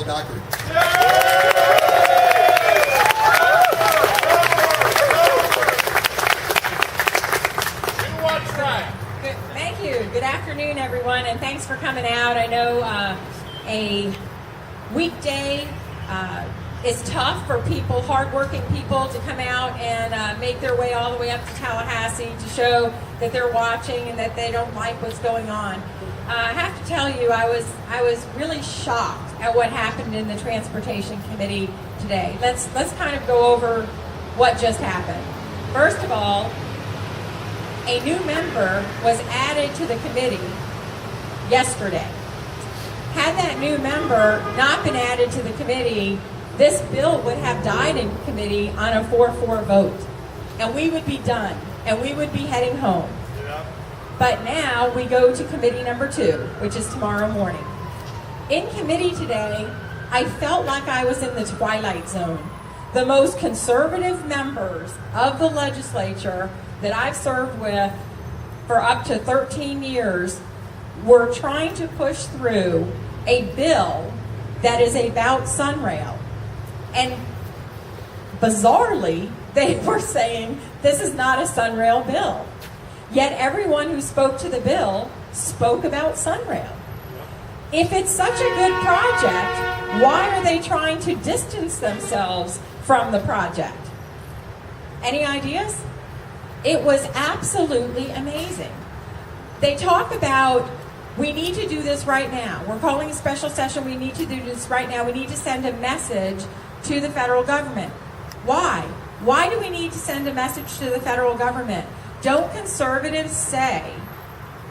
Paula Dockery. Thank you. Good afternoon, everyone, and thanks for coming out. I know a weekday is tough for people, hardworking people, to come out and make their way all the way up to Tallahassee to show that they're watching and that they don't like what's going on. I have to tell you, I was really shocked at what happened in the Transportation Committee today. Let's kind of go over what just happened. First of all, a new member was added to the committee yesterday. Had that new member not been added to the committee, this bill would have died in committee on a 4-4 vote. And we would be done. And we would be heading home. Yeah. But now we go to committee number 2, which is tomorrow morning. In committee today, I felt like I was in the twilight zone. The most conservative members of the legislature that I've served with for up to 13 years were trying to push through a bill that is about SunRail. And bizarrely, they were saying this is not a SunRail bill. Yet everyone who spoke to the bill spoke about SunRail. If it's such a good project, why are they trying to distance themselves from the project? Any ideas? It was absolutely amazing. They talk about, we need to do this right now. We're calling a special session. We need to do this right now. We need to send a message to the federal government. Why? Why do we need to send a message to the federal government? Don't conservatives say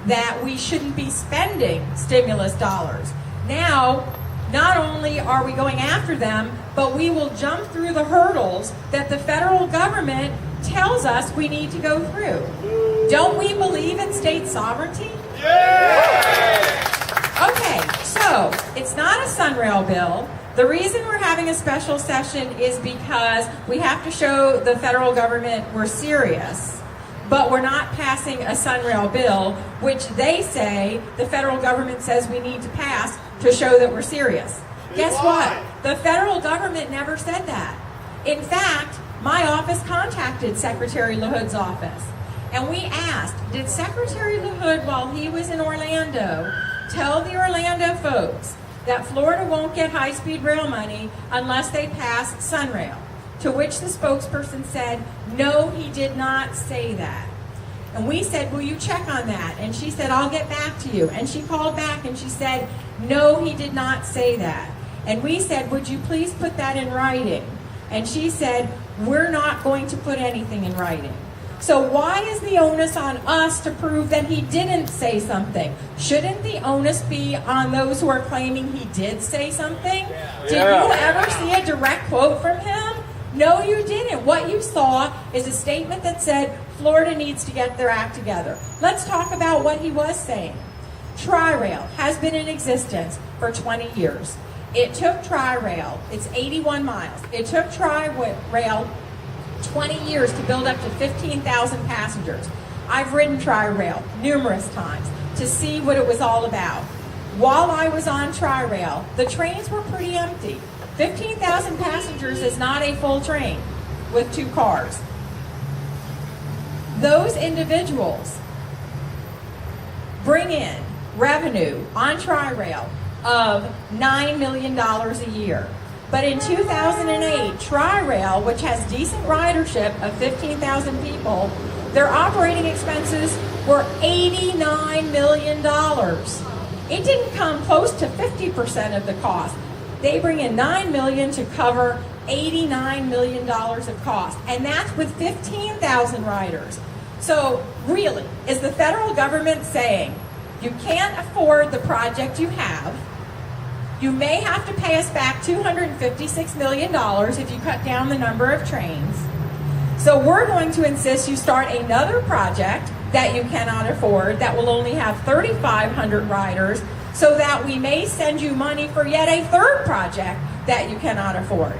that we shouldn't be spending stimulus dollars? Now, not only are we going after them, but we will jump through the hurdles that the federal government tells us we need to go through. Don't we believe in state sovereignty? Yeah! Okay, so it's not a SunRail bill. The reason we're having a special session is because we have to show the federal government we're serious, but we're not passing a SunRail bill, which they say the federal government says we need to pass to show that we're serious. Guess what? The federal government never said that. In fact, my office contacted Secretary LaHood's office, and we asked, did Secretary LaHood, while he was in Orlando, tell the Orlando folks that Florida won't get high-speed rail money unless they pass SunRail? To which the spokesperson said, no, he did not say that. And we said, will you check on that? And she said, I'll get back to you. And she called back and she said, no, he did not say that. And we said, would you please put that in writing? And she said, we're not going to put anything in writing. So why is the onus on us to prove that he didn't say something? Shouldn't the onus be on those who are claiming he did say something? Did you ever see a direct quote from him? No, you didn't. What you saw is a statement that said Florida needs to get their act together. Let's talk about what he was saying. Tri-Rail has been in existence for 20 years. It took Tri-Rail, it's 81 miles. It took Tri-Rail 20 years to build up to 15,000 passengers. I've ridden Tri-Rail numerous times to see what it was all about. While I was on Tri-Rail, the trains were pretty empty. 15,000 passengers is not a full train with 2 cars. Those individuals bring in revenue on Tri-Rail of $9 million a year. But in 2008, Tri-Rail, which has decent ridership of 15,000 people, their operating expenses were $89 million. It didn't come close to 50% of the cost. They bring in $9 million to cover $89 million of cost, and that's with 15,000 riders. So really, is the federal government saying, you can't afford the project you have, you may have to pay us back $256 million if you cut down the number of trains. So we're going to insist you start another project that you cannot afford that will only have 3,500 riders, so that we may send you money for yet a third project that you cannot afford.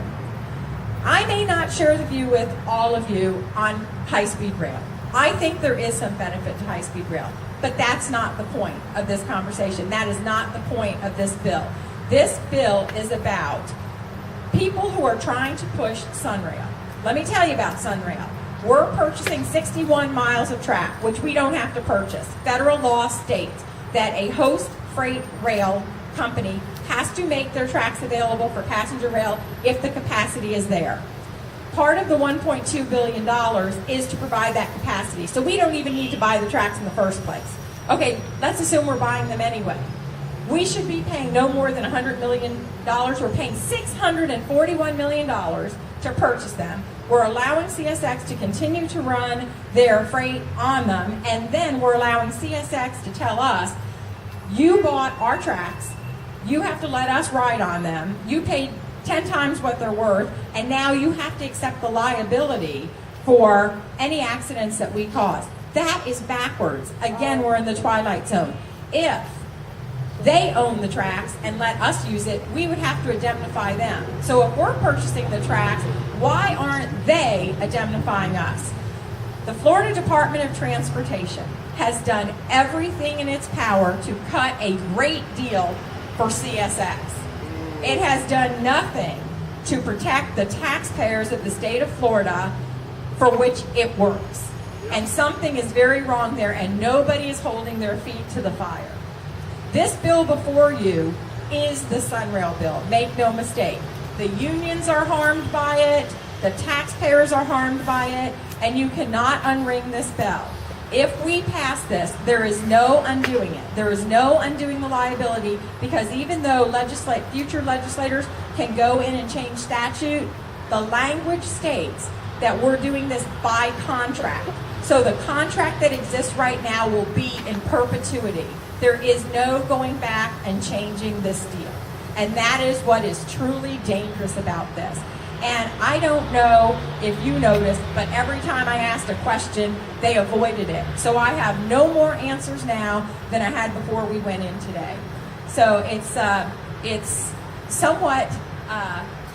I may not share the view with all of you on high-speed rail. I think there is some benefit to high-speed rail, but that's not the point of this conversation. That is not the point of this bill. This bill is about people who are trying to push SunRail. Let me tell you about SunRail. We're purchasing 61 miles of track, which we don't have to purchase. Federal law states that a host freight rail company has to make their tracks available for passenger rail if the capacity is there. Part of the $1.2 billion is to provide that capacity. So we don't even need to buy the tracks in the first place. Okay, let's assume we're buying them anyway. We should be paying no more than $100 million. We're paying $641 million to purchase them. We're allowing CSX to continue to run their freight on them, and then we're allowing CSX to tell us, you bought our tracks, you have to let us ride on them, you paid 10 times what they're worth, and now you have to accept the liability for any accidents that we cause. That is backwards. Again, we're in the twilight zone. If they own the tracks and let us use it, we would have to indemnify them. So if we're purchasing the tracks, why aren't they indemnifying us? The Florida Department of Transportation has done everything in its power to cut a great deal for CSX. It has done nothing to protect the taxpayers of the state of Florida, for which it works. And something is very wrong there, and nobody is holding their feet to the fire. This bill before you is the SunRail bill. Make no mistake. The unions are harmed by it, the taxpayers are harmed by it, and you cannot unring this bell. If we pass this, there is no undoing it. There is no undoing the liability, because even though future legislators can go in and change statute, the language states that we're doing this by contract. So the contract that exists right now will be in perpetuity. There is no going back and changing this deal. And that is what is truly dangerous about this. And I don't know if you noticed, but every time I asked a question, they avoided it. So I have no more answers now than I had before we went in today. So it's somewhat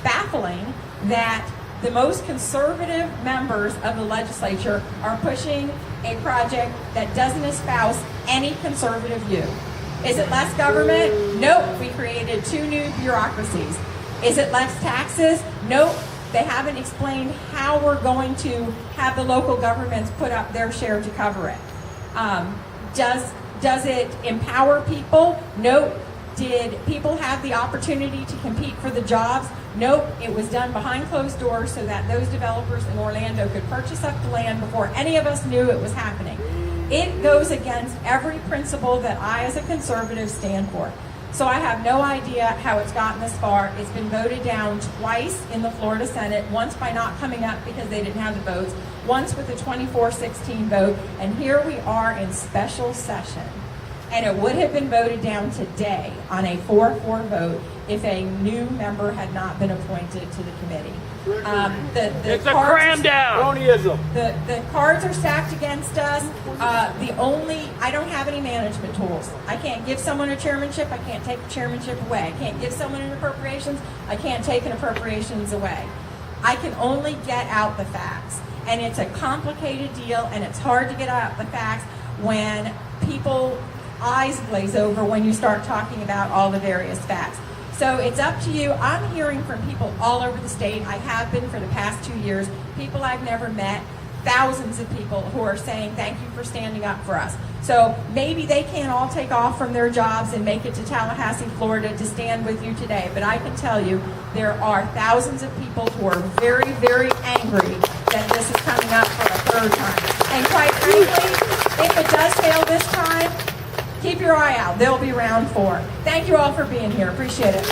baffling that the most conservative members of the legislature are pushing a project that doesn't espouse any conservative view. Is it less government? Nope. We created 2 new bureaucracies. Is it less taxes? Nope. They haven't explained how we're going to have the local governments put up their share to cover it. Does it empower people? Nope. Did people have the opportunity to compete for the jobs? Nope. It was done behind closed doors so that those developers in Orlando could purchase up the land before any of us knew it was happening. It goes against every principle that I as a conservative stand for. So I have no idea how it's gotten this far. It's been voted down twice in the Florida Senate, once by not coming up because they didn't have the votes, once with a 24-16 vote, and here we are in special session. And it would have been voted down today on a 4-4 vote if a new member had not been appointed to the committee. It's a cram down. Cronyism. The cards are stacked against us. I don't have any management tools. I can't give someone a chairmanship. I can't take the chairmanship away. I can't give someone an appropriations. I can't take an appropriations away. I can only get out the facts. And it's a complicated deal, and it's hard to get out the facts when people eyes glaze over when you start talking about all the various facts. So it's up to you. I'm hearing from people all over the state. I have been for the past 2 years. People I've never met, thousands of people who are saying thank you for standing up for us. So maybe they can't all take off from their jobs and make it to Tallahassee, Florida to stand with you today. But I can tell you there are thousands of people who are very, very angry that this is coming up for a 3rd time. And quite frankly, if it does fail this time, keep your eye out. They'll be round 4. Thank you all for being here. Appreciate it.